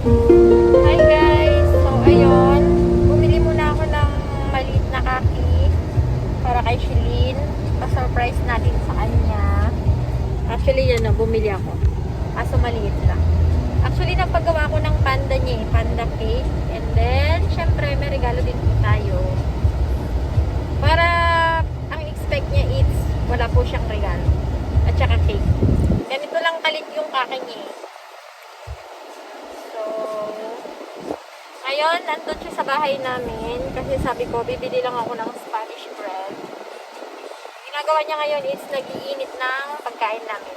Hi guys! So ayun, bumili muna ako ng maliit na kaki para kay Shilin. Pa-surprise natin sa kanya. Actually yan o, bumili ako. Kaso maliit lang. Actually napagawa ko ng panda niya eh, panda cake. And then, syempre may regalo din po tayo. Para ang expect niya is wala po siyang regalo. At saka cake. Ganito lang kalit yung kaki niya eh. Ngayon, nandun siya sa bahay namin kasi sabi ko, bibili lang ako ng Spanish bread. Ginagawa niya ngayon is nag-iinit ng pagkain namin.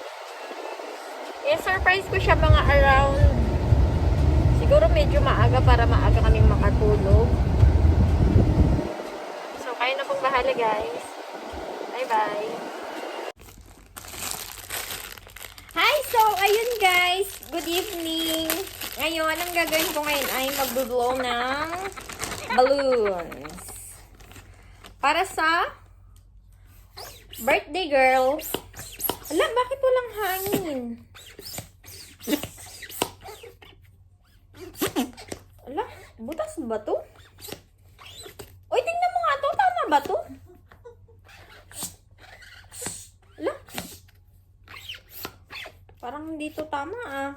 I-surprise ko siya mga around, siguro medyo maaga para maaga kaming makatulog. So, kayo na pong bahala guys. Bye-bye. Hi! So, ayun guys. Good evening. Ngayon, ang gagawin ko ngayon ay mag-blow ng balloons. Para sa birthday girl. Ala, bakit walang hangin? Ala, butas ba to? Uy, tingnan mo nga to. Tama ba to? Ala. Parang hindi to tama ah.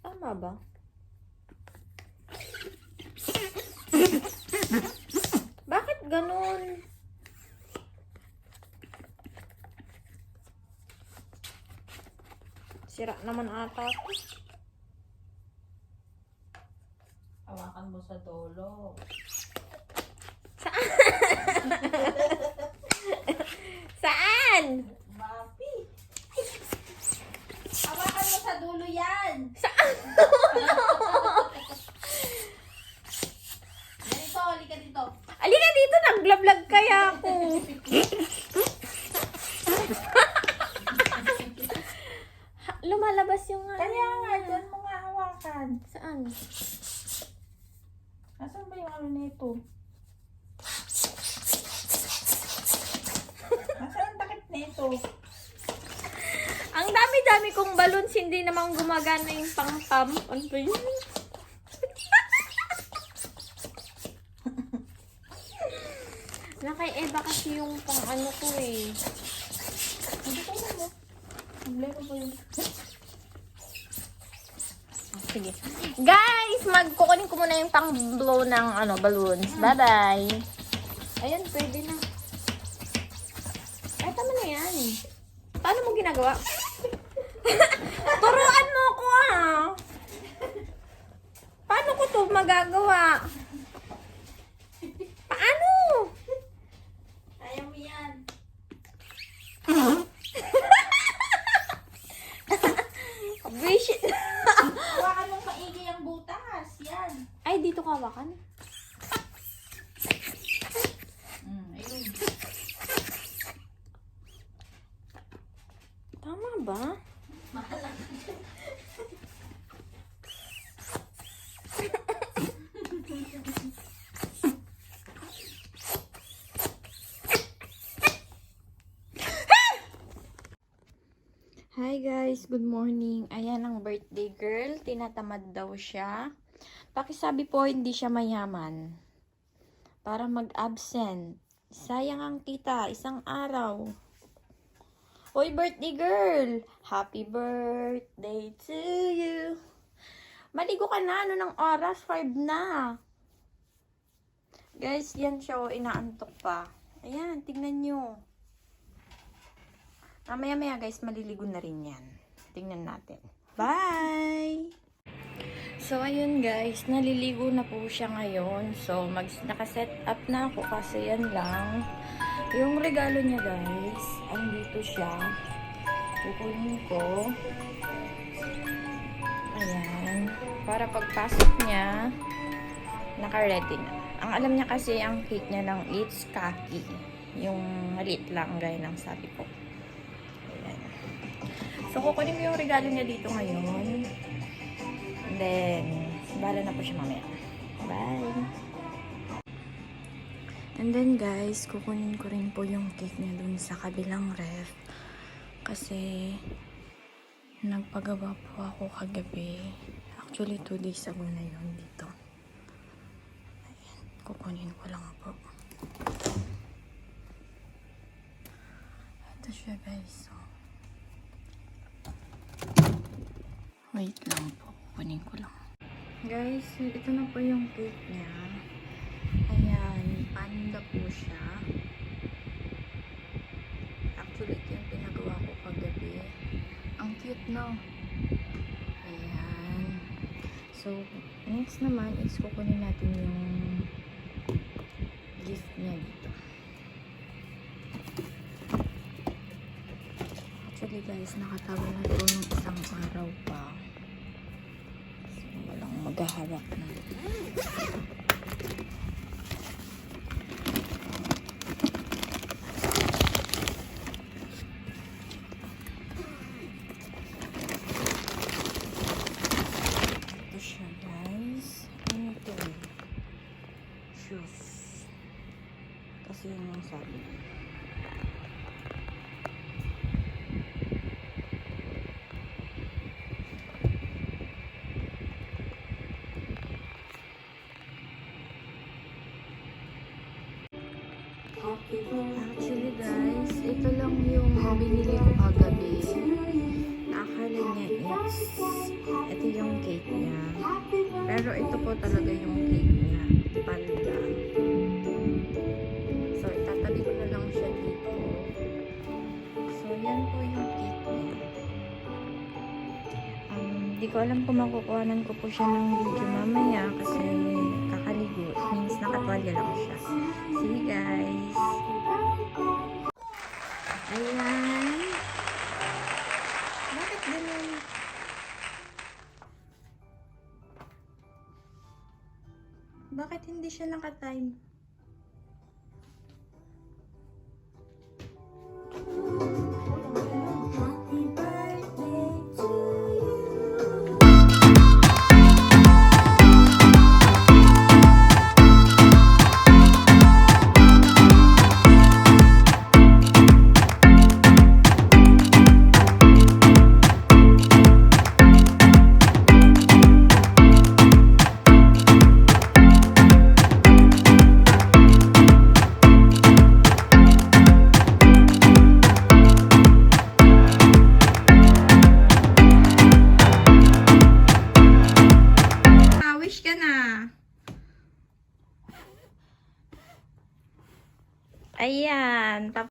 Tama ba? Bakit ganun? Sira naman ata. Hawakan mo sa dolo. Saan? Saan? Mapi! Hawakan mo sa dulo yan! Saan? Dito, halika dito. Alika dito, nag-vlog kaya ako. Lumalabas yung Kaya nga, dyan mo nga hawakan. Saan? Nasaan ba yung ano nito? Nasaan ang takip nito? Ang dami-dami kong balloons, hindi namang gumagana yung pang-pam. Ano ba yun? Nakay Eva kasi yung pang-ano ko eh. Hindi ko mo. Problema ba yun? Sige. Guys, magkukunin ko muna yung pang-blow ng balloons. Bye-bye. Ayun, pwede na. Ay, tama na yan. Paano mo ginagawa? Turuan mo ko ah. Paano ko to magagawa? Paano? Kaya mo yan. Wish it. Hawakan mong maigi ang butas. Yan. Ay, dito kawakan. Ayun. Tama ba? Mahalang. Hi guys, good morning. Ayan ang birthday girl. Tinatamad daw siya. Pakisabi po hindi siya mayaman. Para mag-absent. Sayang ang kita, isang araw. Hoy birthday girl! Happy birthday to you. Maligo ka na, ano ng oras? 5 na. Guys, yan siya o, inaantok pa. Ayan, tignan nyo. Mamaya-maya guys, maliligo na rin yan. Tingnan natin. Bye! So, ayun guys, naliligo na po siya ngayon. So, nakaset up na ako kasi yan lang. Yung regalo niya guys, andito siya. Kukunin ko. Ayan. Para pagpasok niya, naka-ready na. Ang alam niya kasi, ang cake niya lang, it's kaki. Yung maliit lang, gaya ng sabi ko. So, kukunin ko yung regalo niya dito ngayon. And then, bahala na po siya mamaya. Bye! And then guys, kukunin ko rin po yung cake niya dun sa kabilang ref. Kasi, Nagpagawa po ako kagabi. Actually, 2 days ago na yun dito. Ayan, kukunin ko lang po. Ito siya guys. So, wait lang po. Kukunin ko lang. Guys, ito na po yung cake niya. Ayan, panda po siya. Actually, ito yung pinagawa ko kagabi. Ang cute, no? Ayan. So, next naman is kukunin natin yung gift niya dito. Actually guys, nakatago na ito ng isang araw pa. So, walang maghaharap na. Ito siya guys. Ano ito eh? Shoes. Kasi yun yung sabi niya. Actually guys, ito lang yung binili ko kagabi. Akala niya ito yung cake niya. Pero ito po talaga yung cake niya. Panda. So, itatabi ko na lang siya dito. So, yan po yung cake niya. Di ko alam kung makukuhanan ko po siya ng video mamaya kasi kakaligo. It means nakatwalya lang siya. See guys! Ayan. Bakit ganun? Bakit hindi siya nakatime? Wish ka na. Ayan.